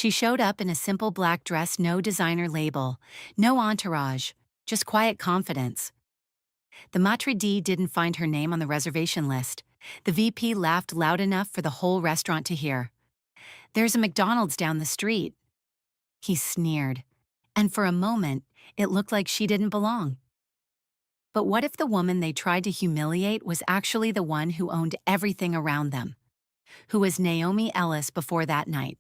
She showed up in a simple black dress, no designer label, no entourage, just quiet confidence. The maitre d' didn't find her name on the reservation list. The VP laughed loud enough for the whole restaurant to hear. "There's a McDonald's down the street." He sneered, and for a moment, it looked like she didn't belong. But what if the woman they tried to humiliate was actually the one who owned everything around them? Who was Naomi Ellis before that night?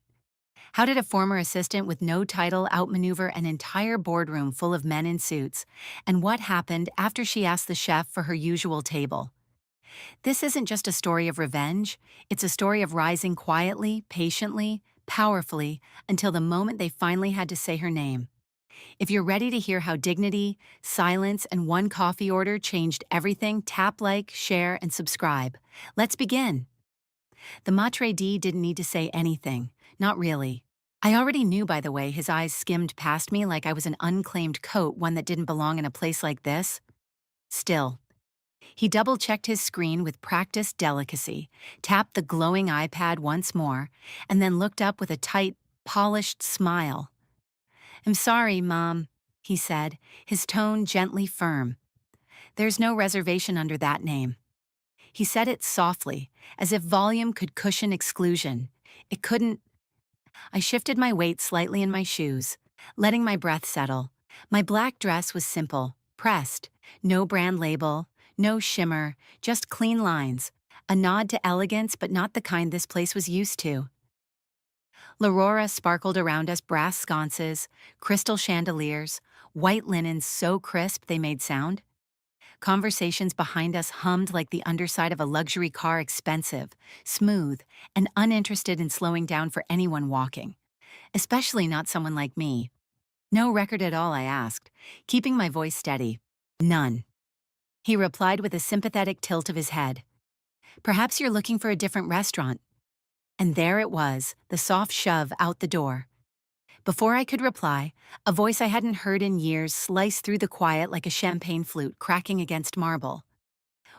How did a former assistant with no title outmaneuver an entire boardroom full of men in suits? And what happened after she asked the chef for her usual table? This isn't just a story of revenge, it's a story of rising quietly, patiently, powerfully, until the moment they finally had to say her name. If you're ready to hear how dignity, silence, and one coffee order changed everything, tap like, share, and subscribe. Let's begin. The maitre d' didn't need to say anything. Not really. I already knew, by the way, his eyes skimmed past me like I was an unclaimed coat, one that didn't belong in a place like this. Still, he double-checked his screen with practiced delicacy, tapped the glowing iPad once more, and then looked up with a tight, polished smile. "I'm sorry, Mom," he said, his tone gently firm. "There's no reservation under that name." He said it softly, as if volume could cushion exclusion. It couldn't. I shifted my weight slightly in my shoes, letting my breath settle. My black dress was simple, pressed, no brand label, no shimmer, just clean lines, a nod to elegance but not the kind this place was used to. L'aurora sparkled around us, brass sconces, crystal chandeliers, white linens so crisp they made sound. Conversations behind us hummed like the underside of a luxury car, expensive, smooth, and uninterested in slowing down for anyone walking. Especially not someone like me. "No record at all?" I asked, keeping my voice steady. "None." He replied with a sympathetic tilt of his head. "Perhaps you're looking for a different restaurant." And there it was, the soft shove out the door. Before I could reply, a voice I hadn't heard in years sliced through the quiet like a champagne flute cracking against marble.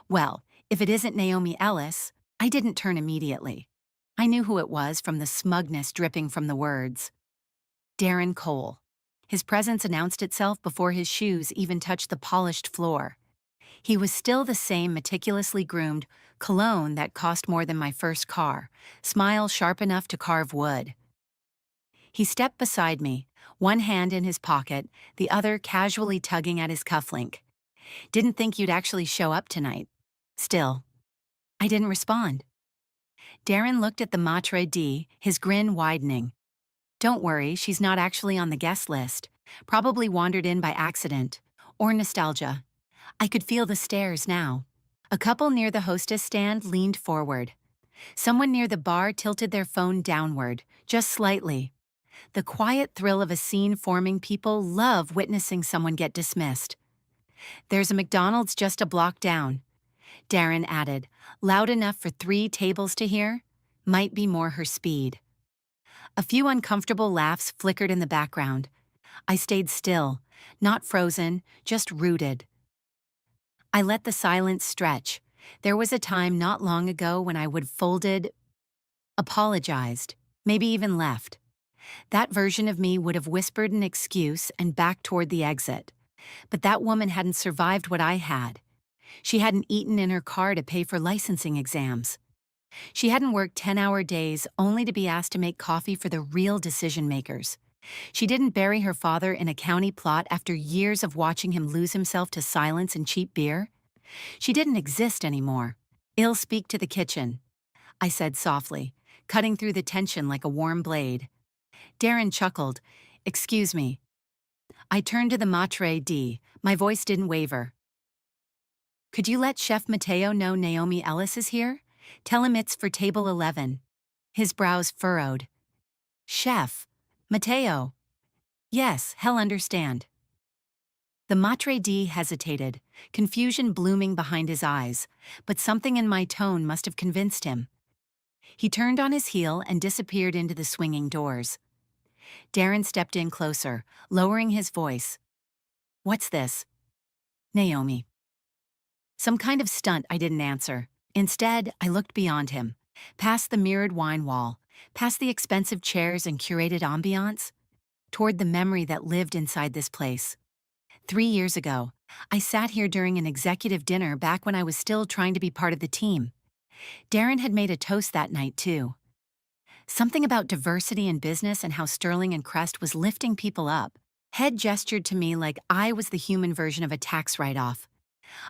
Well, if it isn't Naomi Ellis, I didn't turn immediately. I knew who it was from the smugness dripping from the words. Darren Cole. His presence announced itself before his shoes even touched the polished floor. He was still the same meticulously groomed, cologne that cost more than my first car, smile sharp enough to carve wood. He stepped beside me, one hand in his pocket, the other casually tugging at his cufflink. "Didn't think you'd actually show up tonight." Still, I didn't respond. Darren looked at the maitre d', his grin widening. "Don't worry, she's not actually on the guest list. Probably wandered in by accident. Or nostalgia." I could feel the stares now. A couple near the hostess stand leaned forward. Someone near the bar tilted their phone downward, just slightly. The quiet thrill of a scene forming. People love witnessing someone get dismissed. "There's a McDonald's just a block down," Darren added, loud enough for 3 tables to hear. Might be more her speed. A few uncomfortable laughs flickered in the background. I stayed still, not frozen, just rooted. I let the silence stretch. There was a time not long ago when I would folded, apologized, maybe even left. That version of me would have whispered an excuse and backed toward the exit. But that woman hadn't survived what I had. She hadn't eaten in her car to pay for licensing exams. She hadn't worked 10-hour days only to be asked to make coffee for the real decision makers. She didn't bury her father in a county plot after years of watching him lose himself to silence and cheap beer. She didn't exist anymore. "I'll speak to the kitchen," I said softly, cutting through the tension like a warm blade. Darren chuckled. "Excuse me." I turned to the maitre d'. My voice didn't waver. "Could you let Chef Mateo know Naomi Ellis is here? Tell him it's for table 11. His brows furrowed. "Chef. Mateo." "Yes, he'll understand." The maitre d' hesitated, confusion blooming behind his eyes, but something in my tone must have convinced him. He turned on his heel and disappeared into the swinging doors. Darren stepped in closer, lowering his voice. "What's this?" "Naomi." Some kind of stunt. I didn't answer. Instead, I looked beyond him, past the mirrored wine wall, past the expensive chairs and curated ambiance, toward the memory that lived inside this place. 3 years ago, I sat here during an executive dinner back when I was still trying to be part of the team. Darren had made a toast that night, too. Something about diversity in business and how Sterling and Crest was lifting people up. Head gestured to me like I was the human version of a tax write-off.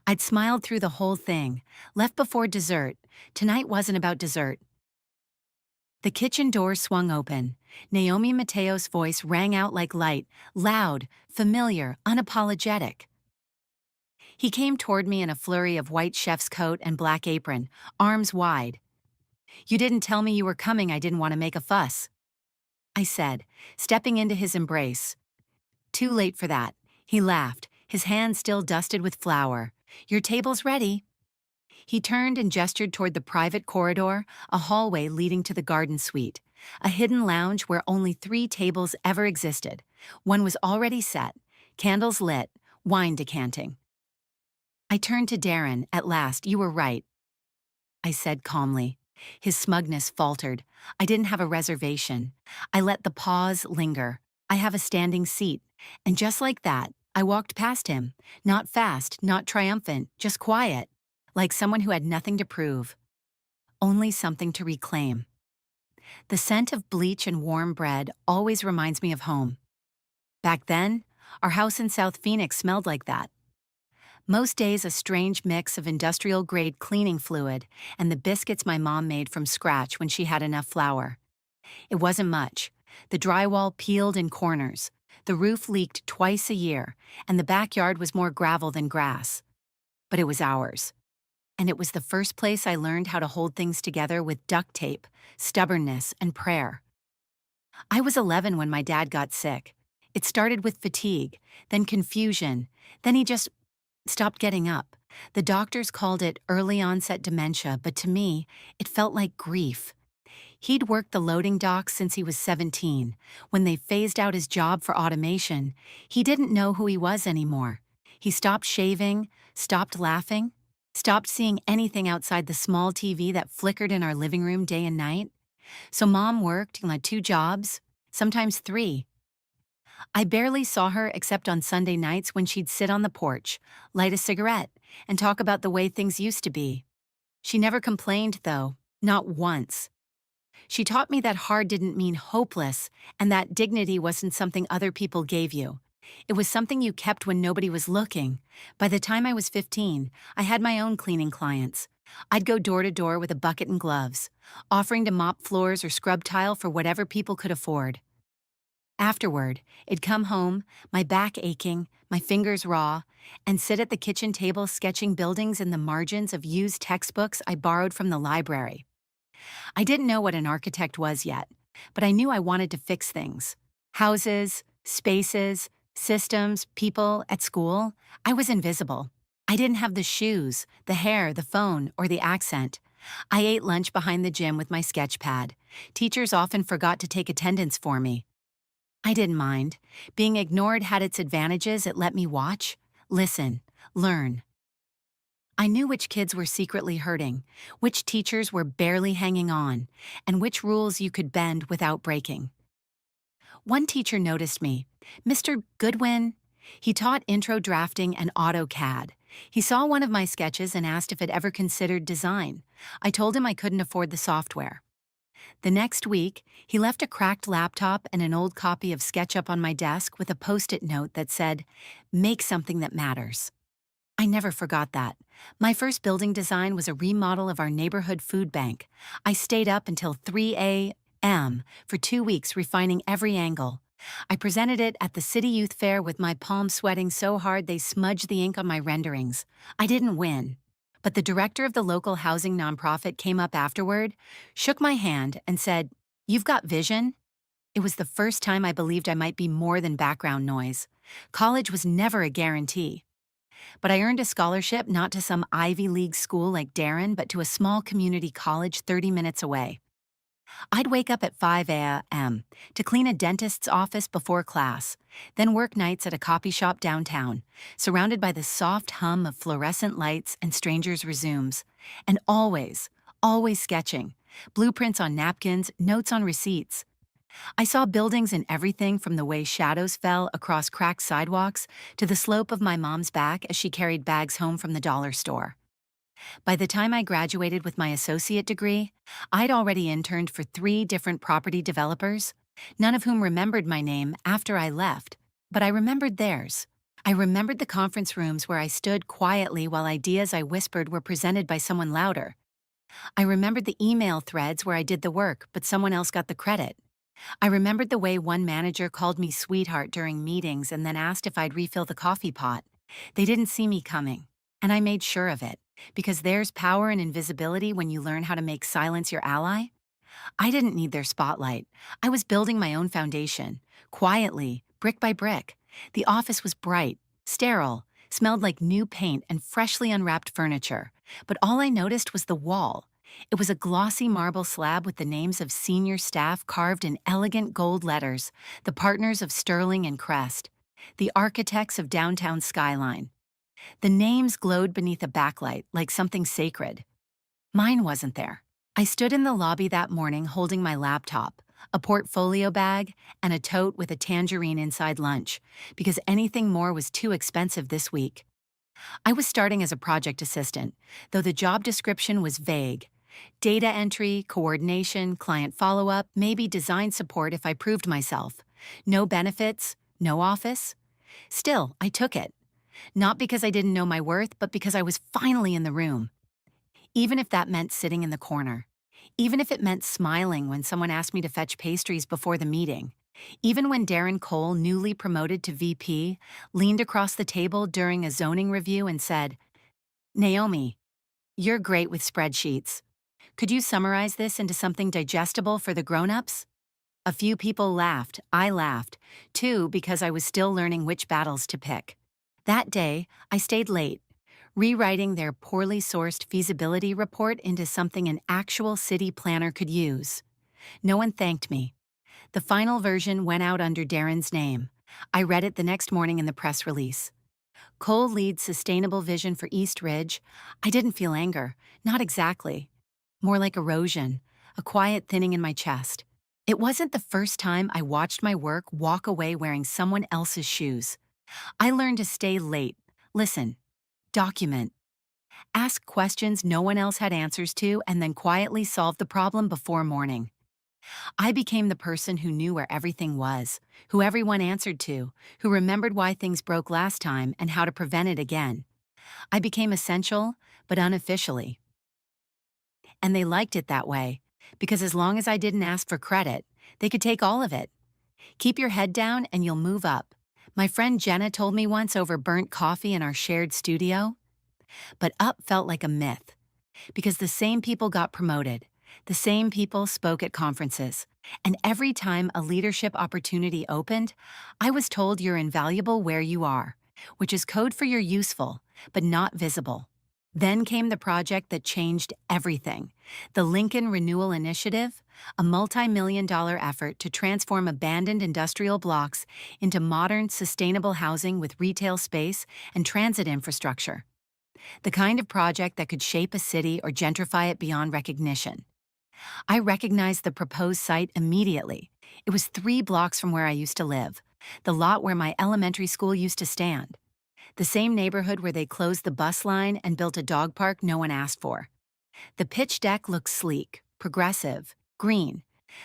I'd smiled through the whole thing, left before dessert. Tonight wasn't about dessert. The kitchen door swung open. Naomi Mateo's voice rang out like light, loud, familiar, unapologetic. He came toward me in a flurry of white chef's coat and black apron, arms wide. "You didn't tell me you were coming. I didn't want to make a fuss," I said, stepping into his embrace. "Too late for that." He laughed, his hand still dusted with flour. "Your table's ready." He turned and gestured toward the private corridor, a hallway leading to the garden suite, a hidden lounge where only 3 tables ever existed. One was already set, candles lit, wine decanting. I turned to Darren. "At last, you were right," I said calmly. His smugness faltered. "I didn't have a reservation. I let the pause linger. I have a standing seat." And just like that, I walked past him. Not fast, not triumphant, just quiet. Like someone who had nothing to prove. Only something to reclaim. The scent of bleach and warm bread always reminds me of home. Back then, our house in South Phoenix smelled like that. Most days a strange mix of industrial-grade cleaning fluid and the biscuits my mom made from scratch when she had enough flour. It wasn't much. The drywall peeled in corners. The roof leaked twice a year, and the backyard was more gravel than grass. But it was ours. And it was the first place I learned how to hold things together with duct tape, stubbornness, and prayer. I was 11 when my dad got sick. It started with fatigue, then confusion, then he just stopped getting up. The doctors called it early onset dementia, but to me, it felt like grief. He'd worked the loading docks since he was 17. When they phased out his job for automation, he didn't know who he was anymore. He stopped shaving, stopped laughing, stopped seeing anything outside the small TV that flickered in our living room day and night. So Mom worked 2 jobs, sometimes 3. I barely saw her except on Sunday nights when she'd sit on the porch, light a cigarette, and talk about the way things used to be. She never complained, though, not once. She taught me that hard didn't mean hopeless, and that dignity wasn't something other people gave you. It was something you kept when nobody was looking. By the time I was 15, I had my own cleaning clients. I'd go door to door with a bucket and gloves, offering to mop floors or scrub tile for whatever people could afford. Afterward, I'd come home, my back aching, my fingers raw, and sit at the kitchen table sketching buildings in the margins of used textbooks I borrowed from the library. I didn't know what an architect was yet, but I knew I wanted to fix things. Houses, spaces, systems, people, at school. I was invisible. I didn't have the shoes, the hair, the phone, or the accent. I ate lunch behind the gym with my sketch pad. Teachers often forgot to take attendance for me. I didn't mind. Being ignored had its advantages. It let me watch, listen, learn. I knew which kids were secretly hurting, which teachers were barely hanging on, and which rules you could bend without breaking. One teacher noticed me, Mr. Goodwin. He taught intro drafting and AutoCAD. He saw one of my sketches and asked if I'd ever considered design. I told him I couldn't afford the software. The next week, he left a cracked laptop and an old copy of SketchUp on my desk with a Post-it note that said, "Make something that matters." I never forgot that. My first building design was a remodel of our neighborhood food bank. I stayed up until 3 a.m. for 2 weeks refining every angle. I presented it at the City Youth Fair with my palms sweating so hard they smudged the ink on my renderings. I didn't win. But the director of the local housing nonprofit came up afterward, shook my hand, and said, "You've got vision." It was the first time I believed I might be more than background noise. College was never a guarantee. But I earned a scholarship not to some Ivy League school like Darren, but to a small community college 30 minutes away. I'd wake up at 5 a.m. to clean a dentist's office before class, then work nights at a coffee shop downtown, surrounded by the soft hum of fluorescent lights and strangers' resumes, and always sketching. blueprints on napkins, notes on receipts. I saw buildings in everything from the way shadows fell across cracked sidewalks to the slope of my mom's back as she carried bags home from the dollar store. By the time I graduated with my associate degree, I'd already interned for 3 different property developers, none of whom remembered my name after I left, but I remembered theirs. I remembered the conference rooms where I stood quietly while ideas I whispered were presented by someone louder. I remembered the email threads where I did the work, but someone else got the credit. I remembered the way one manager called me sweetheart during meetings and then asked if I'd refill the coffee pot. They didn't see me coming, and I made sure of it, because there's power in invisibility when you learn how to make silence your ally. I didn't need their spotlight. I was building my own foundation, quietly, brick by brick. The office was bright, sterile, smelled like new paint and freshly unwrapped furniture, but all I noticed was the wall. It was a glossy marble slab with the names of senior staff carved in elegant gold letters, the partners of Sterling and Crest, the architects of downtown skyline. The names glowed beneath a backlight like something sacred. Mine wasn't there. I stood in the lobby that morning holding my laptop, a portfolio bag, and a tote with a tangerine inside lunch, because anything more was too expensive this week. I was starting as a project assistant, though the job description was vague. Data entry, coordination, client follow-up, maybe design support if I proved myself. No benefits, no office. Still, I took it. Not because I didn't know my worth, but because I was finally in the room. Even if that meant sitting in the corner. Even if it meant smiling when someone asked me to fetch pastries before the meeting. Even when Darren Cole, newly promoted to VP, leaned across the table during a zoning review and said, "Naomi, you're great with spreadsheets. Could you summarize this into something digestible for the grown-ups?" A few people laughed. I laughed, too, because I was still learning which battles to pick. That day, I stayed late, rewriting their poorly sourced feasibility report into something an actual city planner could use. No one thanked me. The final version went out under Darren's name. I read it the next morning in the press release. Cole leads sustainable vision for East Ridge. I didn't feel anger, not exactly. More like erosion, a quiet thinning in my chest. It wasn't the first time I watched my work walk away wearing someone else's shoes. I learned to stay late, listen, document, ask questions no one else had answers to, and then quietly solve the problem before morning. I became the person who knew where everything was, who everyone answered to, who remembered why things broke last time and how to prevent it again. I became essential, but unofficially. And they liked it that way, because as long as I didn't ask for credit, they could take all of it. Keep your head down and you'll move up. My friend Jenna told me once over burnt coffee in our shared studio. But up felt like a myth, because the same people got promoted, the same people spoke at conferences, and every time a leadership opportunity opened, I was told you're invaluable where you are, which is code for you're useful, but not visible. Then came the project that changed everything, the Lincoln Renewal Initiative, a multi-million-dollar effort to transform abandoned industrial blocks into modern, sustainable housing with retail space and transit infrastructure. The kind of project that could shape a city or gentrify it beyond recognition. I recognized the proposed site immediately. It was 3 blocks from where I used to live, the lot where my elementary school used to stand, the same neighborhood where they closed the bus line and built a dog park no one asked for. The pitch deck looked sleek, progressive, green,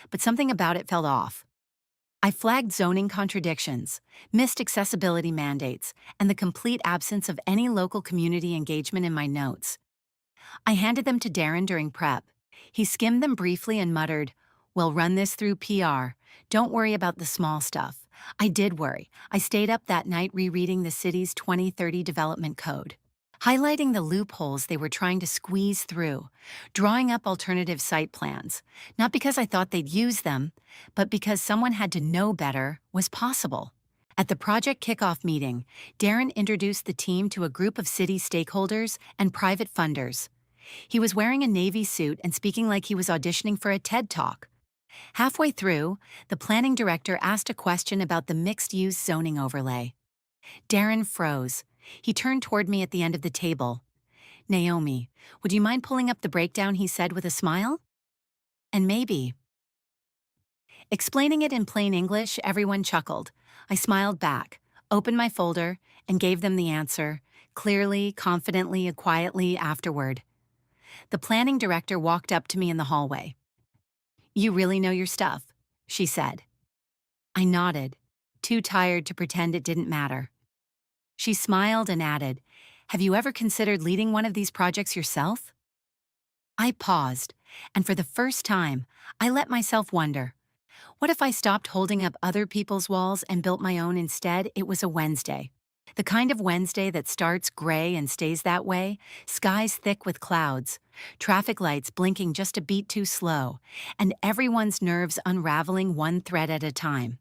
but something about it felt off. I flagged zoning contradictions, missed accessibility mandates, and the complete absence of any local community engagement in my notes. I handed them to Darren during prep. He skimmed them briefly and muttered, "We'll run this through PR. Don't worry about the small stuff." I did worry. I stayed up that night rereading the city's 2030 development code, highlighting the loopholes they were trying to squeeze through, drawing up alternative site plans, not because I thought they'd use them, but because someone had to know better was possible. At the project kickoff meeting, Darren introduced the team to a group of city stakeholders and private funders. He was wearing a navy suit and speaking like he was auditioning for a TED Talk. Halfway through, the planning director asked a question about the mixed-use zoning overlay. Darren froze. He turned toward me at the end of the table. "Naomi, would you mind pulling up the breakdown?" he said with a smile. And maybe. Explaining it in plain English, everyone chuckled. I smiled back, opened my folder, and gave them the answer, clearly, confidently, and quietly afterward. The planning director walked up to me in the hallway. "You really know your stuff," she said. I nodded, too tired to pretend it didn't matter. She smiled and added, "Have you ever considered leading one of these projects yourself?" I paused, and for the first time, I let myself wonder, what if I stopped holding up other people's walls and built my own instead? It was a Wednesday. The kind of Wednesday that starts gray and stays that way, skies thick with clouds, traffic lights blinking just a beat too slow, and everyone's nerves unraveling one thread at a time.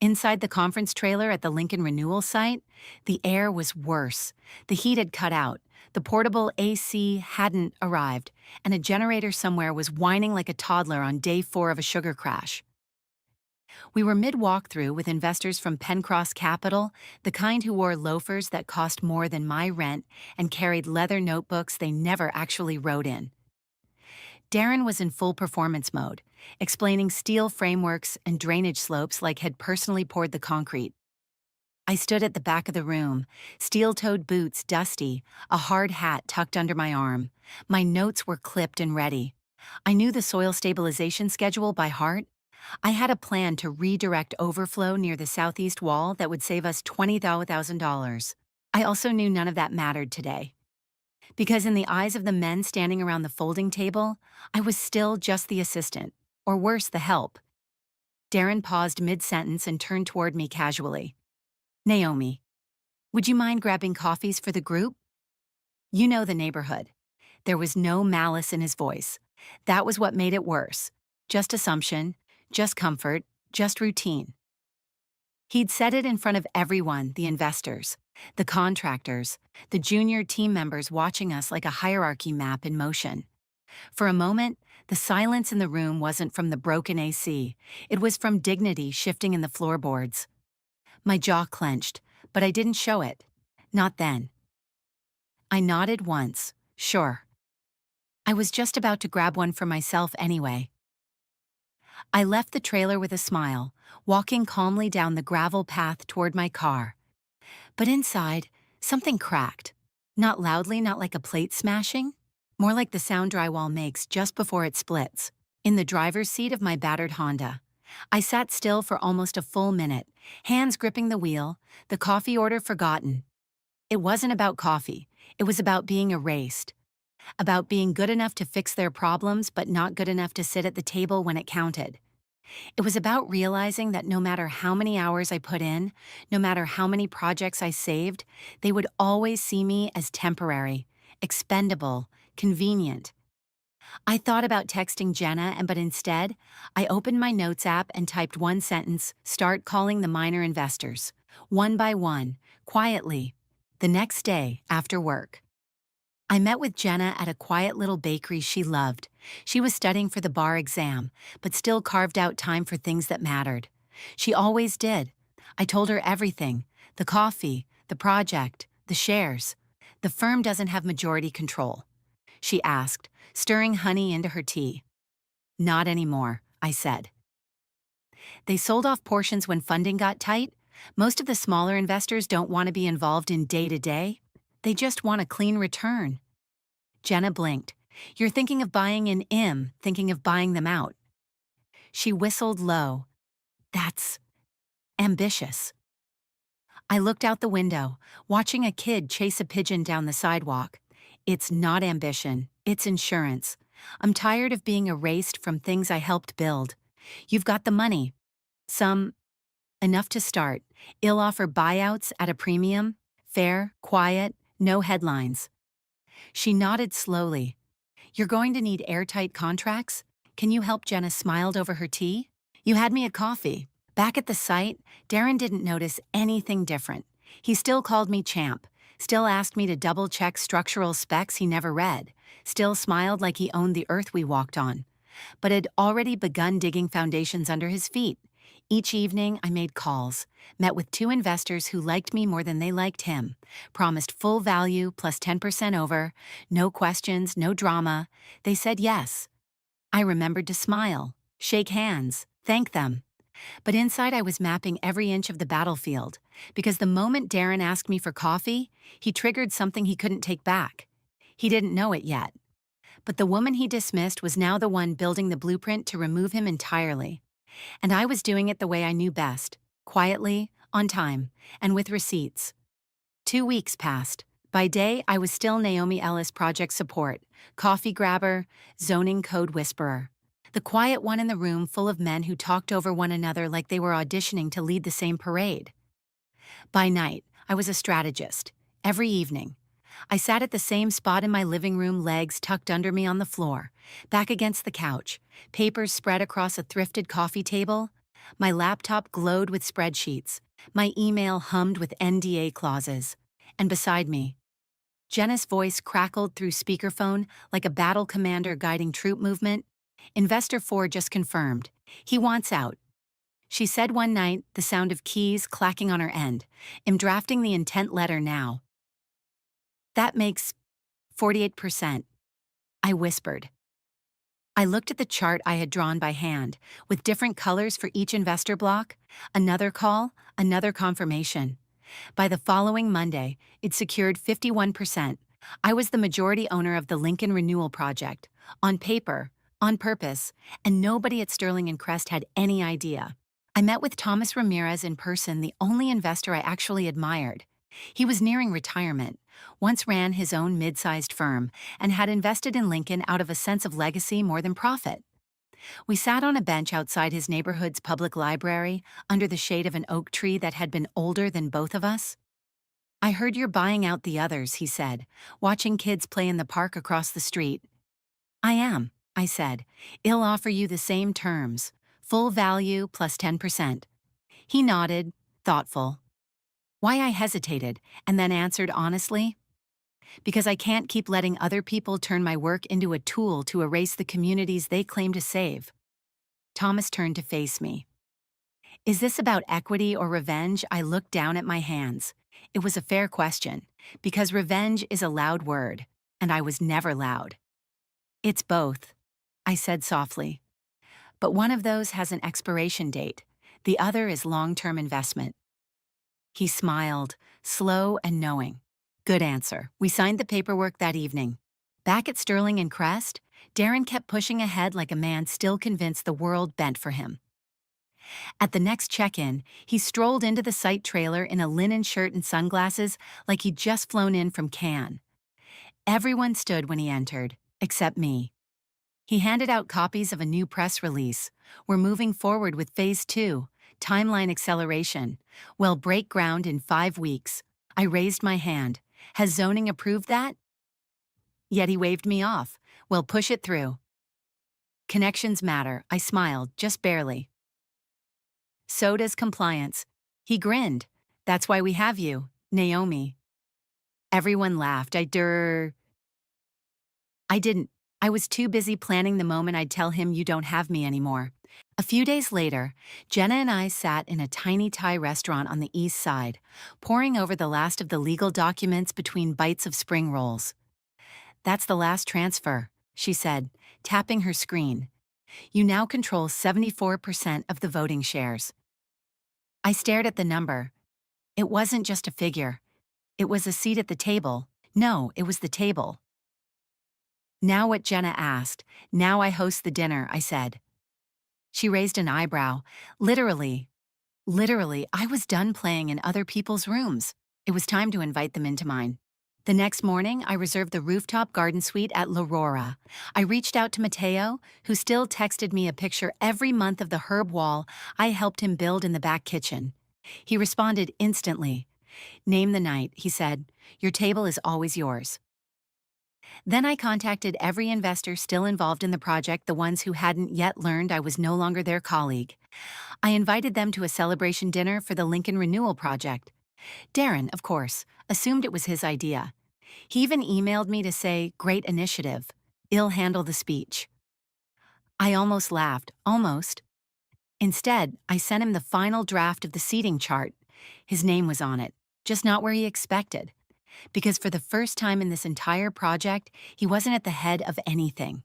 Inside the conference trailer at the Lincoln Renewal site, the air was worse. The heat had cut out, the portable AC hadn't arrived, and a generator somewhere was whining like a toddler on day 4 of a sugar crash. We were mid-walkthrough with investors from Pencross Capital, the kind who wore loafers that cost more than my rent and carried leather notebooks they never actually wrote in. Darren was in full performance mode, explaining steel frameworks and drainage slopes like he'd personally poured the concrete. I stood at the back of the room, steel-toed boots dusty, a hard hat tucked under my arm. My notes were clipped and ready. I knew the soil stabilization schedule by heart. I had a plan to redirect overflow near the southeast wall that would save us $20,000. I also knew none of that mattered today. Because in the eyes of the men standing around the folding table, I was still just the assistant, or worse, the help. Darren paused mid-sentence and turned toward me casually. "Naomi, would you mind grabbing coffees for the group? You know the neighborhood." There was no malice in his voice. That was what made it worse. Just assumption, just comfort, just routine. He'd said it in front of everyone, the investors, the contractors, the junior team members watching us like a hierarchy map in motion. For a moment, the silence in the room wasn't from the broken AC. It was from dignity shifting in the floorboards. My jaw clenched, but I didn't show it. Not then. I nodded once, sure. I was just about to grab one for myself anyway. I left the trailer with a smile, walking calmly down the gravel path toward my car. But inside, something cracked. Not loudly, not like a plate smashing. More like the sound drywall makes just before it splits. In the driver's seat of my battered Honda. I sat still for almost a full minute, hands gripping the wheel, the coffee order forgotten. It wasn't about coffee. It was about being erased. About being good enough to fix their problems, but not good enough to sit at the table when it counted. It was about realizing that no matter how many hours I put in, no matter how many projects I saved, they would always see me as temporary, expendable, convenient. I thought about texting Jenna, but instead, I opened my notes app and typed one sentence, "Start calling the minor investors." One by one, quietly. The next day, after work. I met with Jenna at a quiet little bakery she loved. She was studying for the bar exam, but still carved out time for things that mattered. She always did. I told her everything. The coffee, the project, the shares. "The firm doesn't have majority control?" she asked, stirring honey into her tea. "Not anymore," I said. They sold off portions when funding got tight. Most of the smaller investors don't want to be involved in day-to-day. They just want a clean return. Jenna blinked. "You're thinking of buying an thinking of buying them out." She whistled low. "That's ambitious." I looked out the window, watching a kid chase a pigeon down the sidewalk. It's not ambition, it's insurance. I'm tired of being erased from things I helped build. You've got the money. Some, enough to start. I'll offer buyouts at a premium, fair, quiet, no headlines. She nodded slowly. "You're going to need airtight contracts? Can you help?" Jenna smiled over her tea. "You had me at coffee." Back at the site, Darren didn't notice anything different. He still called me champ, still asked me to double-check structural specs he never read, still smiled like he owned the earth we walked on, but had already begun digging foundations under his feet. Each evening, I made calls, met with 2 investors who liked me more than they liked him, promised full value plus 10% over, no questions, no drama. They said yes. I remembered to smile, shake hands, thank them. But inside I was mapping every inch of the battlefield, because the moment Darren asked me for coffee, he triggered something he couldn't take back. He didn't know it yet. But the woman he dismissed was now the one building the blueprint to remove him entirely. And I was doing it the way I knew best, quietly, on time, and with receipts. 2 weeks passed. By day, I was still Naomi Ellis project support, coffee grabber, zoning code whisperer. The quiet one in the room full of men who talked over one another like they were auditioning to lead the same parade. By night, I was a strategist. Every evening, I sat at the same spot in my living room, legs tucked under me on the floor, back against the couch, papers spread across a thrifted coffee table. My laptop glowed with spreadsheets. My email hummed with NDA clauses. And beside me, Jenna's voice crackled through speakerphone like a battle commander guiding troop movement. Investor 4 just confirmed. He wants out. She said one night, the sound of keys clacking on her end. I'm drafting the intent letter now. That makes 48%, I whispered. I looked at the chart I had drawn by hand, with different colors for each investor block. Another call, another confirmation. By the following Monday, it secured 51%. I was the majority owner of the Lincoln Renewal Project, on paper, on purpose, and nobody at Sterling and Crest had any idea. I met with Thomas Ramirez in person, the only investor I actually admired. He was nearing retirement, once ran his own mid-sized firm, and had invested in Lincoln out of a sense of legacy more than profit. We sat on a bench outside his neighborhood's public library, under the shade of an oak tree that had been older than both of us. I heard you're buying out the others, he said, watching kids play in the park across the street. I am, I said. I'll offer you the same terms, full value plus 10%. He nodded, thoughtful. Why I hesitated, and then answered honestly, because I can't keep letting other people turn my work into a tool to erase the communities they claim to save. Thomas turned to face me. Is this about equity or revenge? I looked down at my hands. It was a fair question, because revenge is a loud word, and I was never loud. It's both, I said softly. But one of those has an expiration date. The other is long-term investment. He smiled, slow and knowing. Good answer. We signed the paperwork that evening. Back at Sterling and Crest, Darren kept pushing ahead like a man still convinced the world bent for him. At the next check-in, he strolled into the site trailer in a linen shirt and sunglasses like he'd just flown in from Cannes. Everyone stood when he entered, except me. He handed out copies of a new press release. We're moving forward with Phase 2, timeline acceleration. We'll break ground in 5 weeks. I raised my hand. Has zoning approved that? Yet he waved me off. We'll push it through. Connections matter, I smiled, just barely. So does compliance. He grinned. That's why we have you, Naomi. Everyone laughed. I didn't. I was too busy planning the moment I'd tell him you don't have me anymore. A few days later, Jenna and I sat in a tiny Thai restaurant on the east side, poring over the last of the legal documents between bites of spring rolls. That's the last transfer, she said, tapping her screen. You now control 74% of the voting shares. I stared at the number. It wasn't just a figure. It was a seat at the table. No, it was the table. Now what Jenna asked. Now I host the dinner, I said. She raised an eyebrow. Literally, I was done playing in other people's rooms. It was time to invite them into mine. The next morning, I reserved the rooftop garden suite at L'Aurora. I reached out to Mateo, who still texted me a picture every month of the herb wall I helped him build in the back kitchen. He responded instantly. Name the night, he said. Your table is always yours. Then I contacted every investor still involved in the project, the ones who hadn't yet learned I was no longer their colleague. I invited them to a celebration dinner for the Lincoln Renewal Project. Darren, of course, assumed it was his idea. He even emailed me to say, great initiative. I'll handle the speech. I almost laughed, almost. Instead, I sent him the final draft of the seating chart. His name was on it, just not where he expected. Because for the first time in this entire project, he wasn't at the head of anything.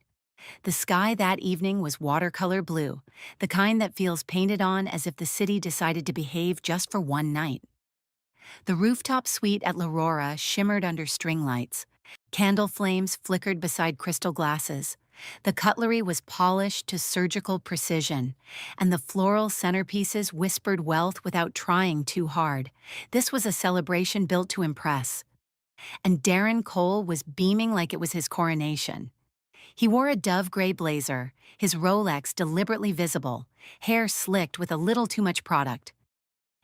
The sky that evening was watercolor blue, the kind that feels painted on as if the city decided to behave just for one night. The rooftop suite at L'Aurora shimmered under string lights. Candle flames flickered beside crystal glasses. The cutlery was polished to surgical precision, and the floral centerpieces whispered wealth without trying too hard. This was a celebration built to impress. And Darren Cole was beaming like it was his coronation. He wore a dove gray blazer, his Rolex deliberately visible, hair slicked with a little too much product.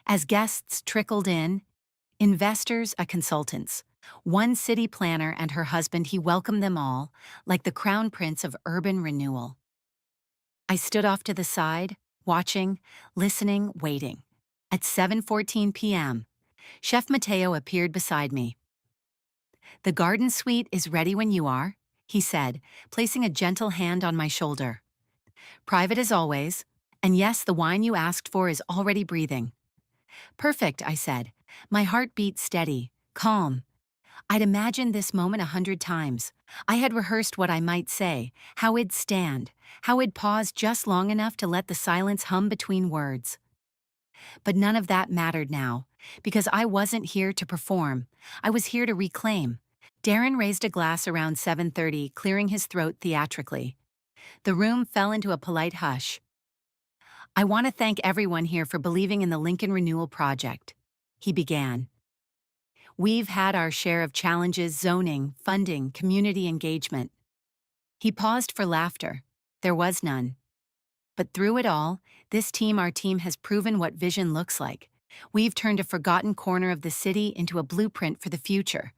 As guests trickled in, investors, consultants, one city planner and her husband, he welcomed them all, like the crown prince of urban renewal. I stood off to the side, watching, listening, waiting. At 7:14 p.m., Chef Mateo appeared beside me. "The garden suite is ready when you are," he said, placing a gentle hand on my shoulder. "Private as always, and yes, the wine you asked for is already breathing." "Perfect," I said. My heart beat steady, calm. I'd imagined this moment 100 times. I had rehearsed what I might say, how it'd stand, how it'd pause just long enough to let the silence hum between words. But none of that mattered now, because I wasn't here to perform. I was here to reclaim. Darren raised a glass around 7:30, clearing his throat theatrically. The room fell into a polite hush. "I want to thank everyone here for believing in the Lincoln Renewal Project," he began. "We've had our share of challenges: zoning, funding, community engagement." He paused for laughter. There was none. "But through it all, our team has proven what vision looks like. We've turned a forgotten corner of the city into a blueprint for the future."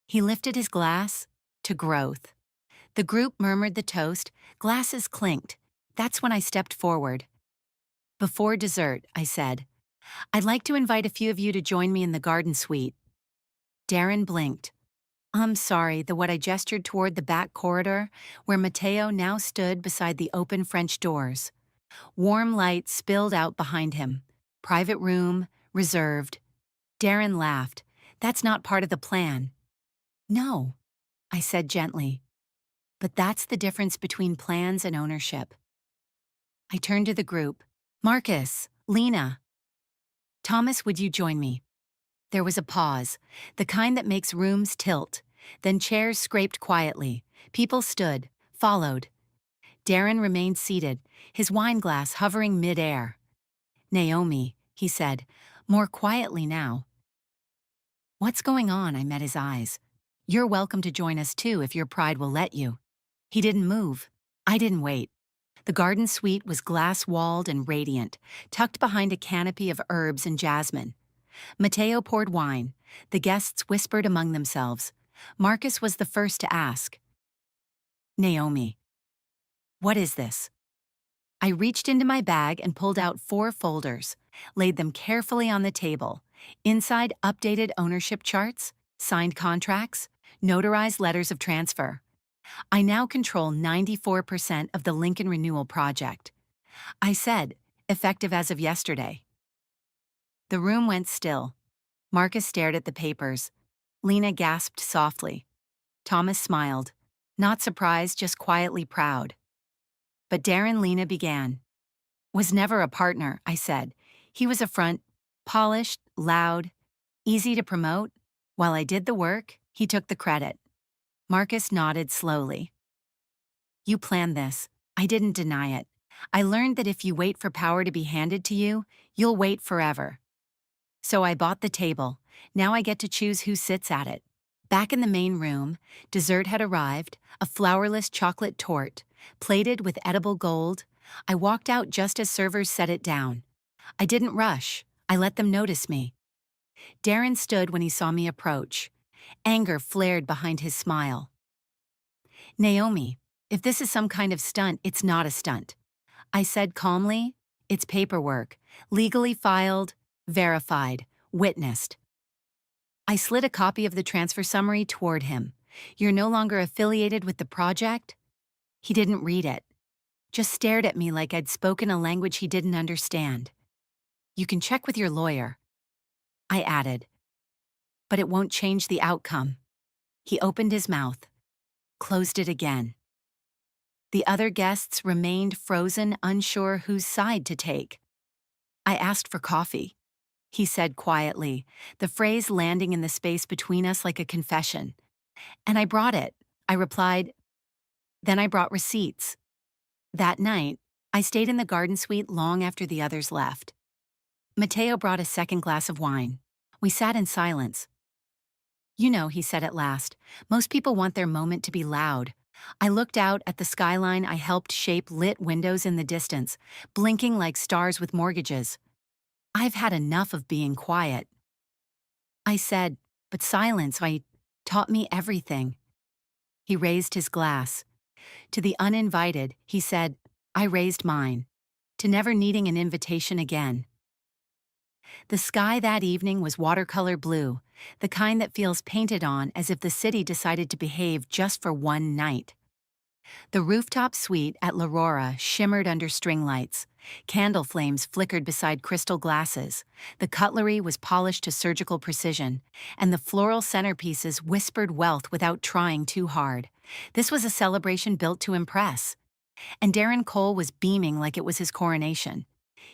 He lifted his glass to growth. The group murmured the toast, glasses clinked. That's when I stepped forward. "Before dessert," I said, "I'd like to invite a few of you to join me in the garden suite." Darren blinked. "I'm sorry," I gestured toward the back corridor, where Mateo now stood beside the open French doors. Warm light spilled out behind him. Private room, reserved. Darren laughed. "That's not part of the plan." "No," I said gently. "But that's the difference between plans and ownership." I turned to the group. "Marcus, Lena, Thomas, would you join me?" There was a pause, the kind that makes rooms tilt. Then chairs scraped quietly. People stood, followed. Darren remained seated, his wine glass hovering mid-air. "Naomi," he said, more quietly now. "What's going on?" I met his eyes. "You're welcome to join us too if your pride will let you." He didn't move. I didn't wait. The garden suite was glass-walled and radiant, tucked behind a canopy of herbs and jasmine. Mateo poured wine. The guests whispered among themselves. Marcus was the first to ask. "Naomi, what is this?" I reached into my bag and pulled out 4 folders, laid them carefully on the table. Inside, updated ownership charts, signed contracts, notarized letters of transfer. I now control 94% of the Lincoln Renewal Project. I said, effective as of yesterday. The room went still. Marcus stared at the papers. Lena gasped softly. Thomas smiled. Not surprised, just quietly proud. But Darren Lena began. "Was never a partner," I said. "He was a front, polished, loud, easy to promote. While I did the work, he took the credit." Marcus nodded slowly. "You planned this. I didn't deny it. I learned that if you wait for power to be handed to you, you'll wait forever. So I bought the table. Now I get to choose who sits at it." Back in the main room, dessert had arrived, a flourless chocolate torte, plated with edible gold. I walked out just as servers set it down. I didn't rush. I let them notice me. Darren stood when he saw me approach. Anger flared behind his smile. "Naomi, if this is some kind of stunt, it's not a stunt," I said calmly. "It's paperwork, legally filed, verified, witnessed." I slid a copy of the transfer summary toward him. "You're no longer affiliated with the project?" He didn't read it, just stared at me like I'd spoken a language he didn't understand. "You can check with your lawyer," I added. "But it won't change the outcome." He opened his mouth, closed it again. The other guests remained frozen, unsure whose side to take. I asked for coffee, he said quietly, the phrase landing in the space between us like a confession. And I brought it, I replied. Then I brought receipts. That night, I stayed in the garden suite long after the others left. Matteo brought a second glass of wine. We sat in silence. You know, he said at last, most people want their moment to be loud. I looked out at the skyline I helped shape, lit windows in the distance, blinking like stars with mortgages. I've had enough of being quiet. I said, but silence, taught me everything. He raised his glass. To the uninvited, he said, I raised mine. To never needing an invitation again. The sky that evening was watercolor blue, the kind that feels painted on as if the city decided to behave just for one night. The rooftop suite at L'Aurora shimmered under string lights. Candle flames flickered beside crystal glasses. The cutlery was polished to surgical precision, and the floral centerpieces whispered wealth without trying too hard. This was a celebration built to impress. And Darren Cole was beaming like it was his coronation.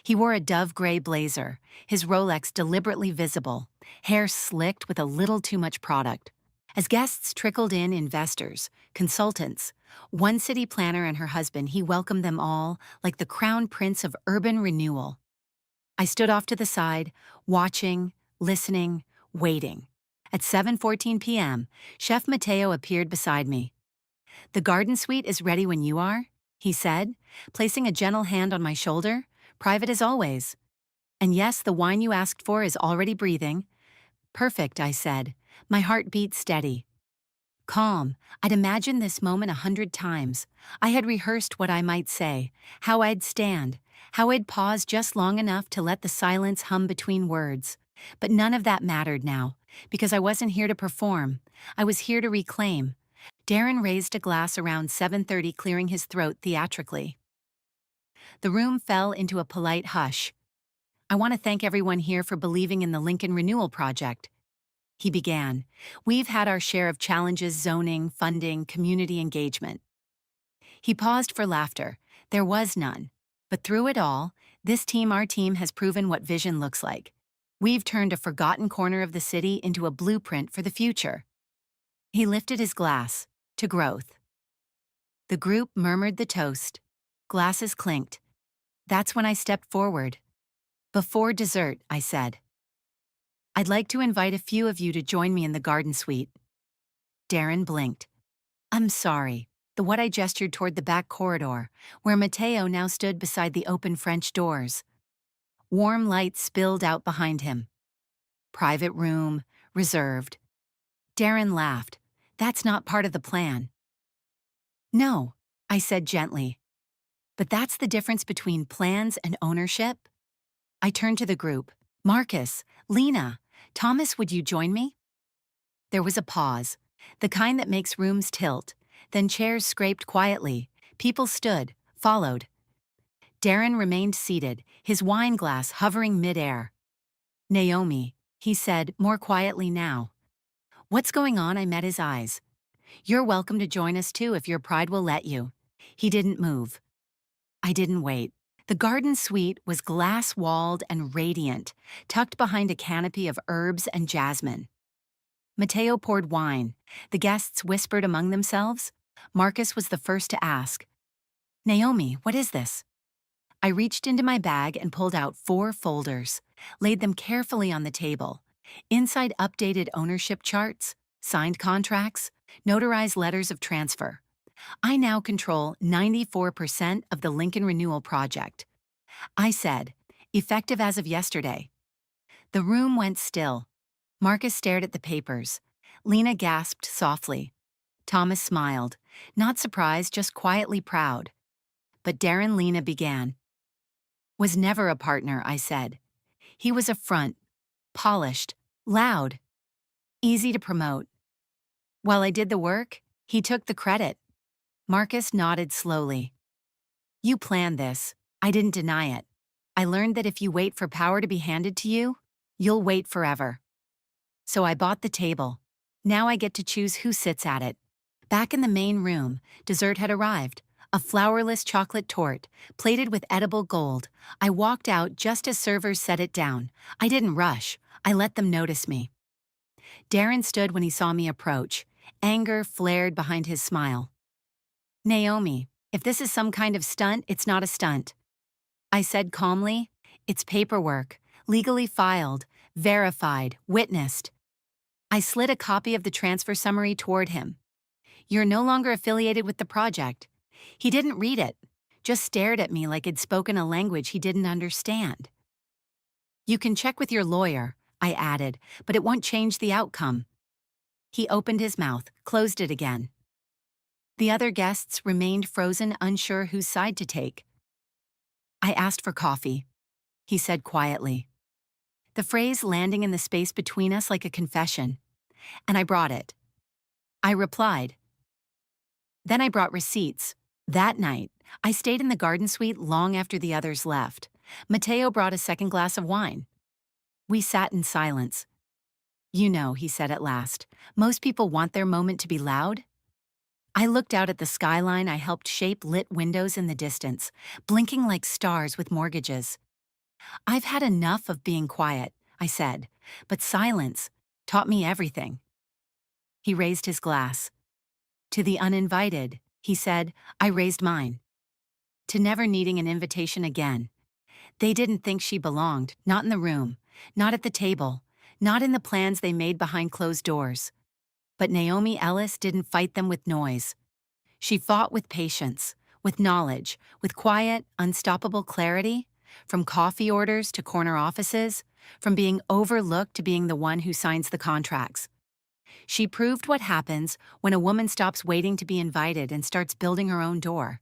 He wore a dove-gray blazer, his Rolex deliberately visible, hair slicked with a little too much product. As guests trickled in, investors, consultants, one city planner and her husband, he welcomed them all like the crown prince of urban renewal. I stood off to the side, watching, listening, waiting. At 7:14 p.m., Chef Matteo appeared beside me. The garden suite is ready when you are, he said, placing a gentle hand on my shoulder, private as always. And yes, the wine you asked for is already breathing. Perfect, I said, my heart beat steady. Calm, I'd imagined this moment 100 times. I had rehearsed what I might say, how I'd stand, how I'd pause just long enough to let the silence hum between words. But none of that mattered now, because I wasn't here to perform. I was here to reclaim. Darren raised a glass around 7:30, clearing his throat theatrically. The room fell into a polite hush. I want to thank everyone here for believing in the Lincoln Renewal Project. He began. We've had our share of challenges: zoning, funding, community engagement. He paused for laughter. There was none. But through it all, our team has proven what vision looks like. We've turned a forgotten corner of the city into a blueprint for the future. He lifted his glass to growth. The group murmured the toast. Glasses clinked. That's when I stepped forward. Before dessert, I said, I'd like to invite a few of you to join me in the garden suite. Darren blinked. I'm sorry. I gestured toward the back corridor, where Matteo now stood beside the open French doors. Warm light spilled out behind him. Private room, reserved. Darren laughed. That's not part of the plan. No, I said gently. But that's the difference between plans and ownership. I turned to the group. Marcus, Lena, Thomas, would you join me? There was a pause, the kind that makes rooms tilt. Then chairs scraped quietly. People stood, followed. Darren remained seated, his wine glass hovering midair. Naomi, he said, more quietly now. What's going on? I met his eyes. You're welcome to join us too if your pride will let you. He didn't move. I didn't wait. The garden suite was glass-walled and radiant, tucked behind a canopy of herbs and jasmine. Matteo poured wine. The guests whispered among themselves. Marcus was the first to ask, Naomi, what is this? I reached into my bag and pulled out 4 folders, laid them carefully on the table. Inside, updated ownership charts, signed contracts, notarized letters of transfer. I now control 94% of the Lincoln Renewal Project. I said, effective as of yesterday. The room went still. Marcus stared at the papers. Lena gasped softly. Thomas smiled, not surprised, just quietly proud. But Darren Lena began. Was never a partner, I said. He was a front, polished, loud, easy to promote. While I did the work, he took the credit. Marcus nodded slowly. You planned this. I didn't deny it. I learned that if you wait for power to be handed to you, you'll wait forever. So I bought the table. Now I get to choose who sits at it. Back in the main room, dessert had arrived. A flourless chocolate torte, plated with edible gold. I walked out just as servers set it down. I didn't rush. I let them notice me. Darren stood when he saw me approach. Anger flared behind his smile. Naomi, if this is some kind of stunt, it's not a stunt. I said calmly, it's paperwork, legally filed, verified, witnessed. I slid a copy of the transfer summary toward him. You're no longer affiliated with the project. He didn't read it, just stared at me like I'd spoken a language he didn't understand. You can check with your lawyer, I added, but it won't change the outcome. He opened his mouth, closed it again. The other guests remained frozen, unsure whose side to take. I asked for coffee, he said quietly. The phrase landing in the space between us like a confession. And I brought it. I replied. Then I brought receipts. That night, I stayed in the garden suite long after the others left. Mateo brought a second glass of wine. We sat in silence. You know, he said at last, most people want their moment to be loud. I looked out at the skyline I helped shape, lit windows in the distance, blinking like stars with mortgages. I've had enough of being quiet, I said, but silence taught me everything. He raised his glass. To the uninvited, he said. I raised mine. To never needing an invitation again. They didn't think she belonged, not in the room, not at the table, not in the plans they made behind closed doors. But Naomi Ellis didn't fight them with noise. She fought with patience, with knowledge, with quiet, unstoppable clarity, from coffee orders to corner offices, from being overlooked to being the one who signs the contracts. She proved what happens when a woman stops waiting to be invited and starts building her own door.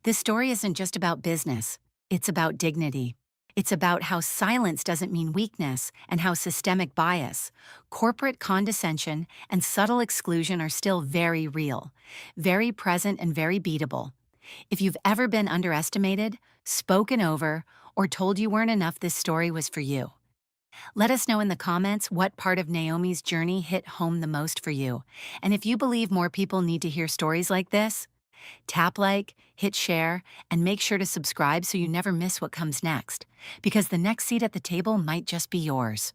This story isn't just about business. It's about dignity. It's about how silence doesn't mean weakness and how systemic bias, corporate condescension, and subtle exclusion are still very real, very present and very beatable. If you've ever been underestimated, spoken over, or told you weren't enough, this story was for you. Let us know in the comments what part of Naomi's journey hit home the most for you. And if you believe more people need to hear stories like this, tap like, hit share, and make sure to subscribe so you never miss what comes next, because the next seat at the table might just be yours.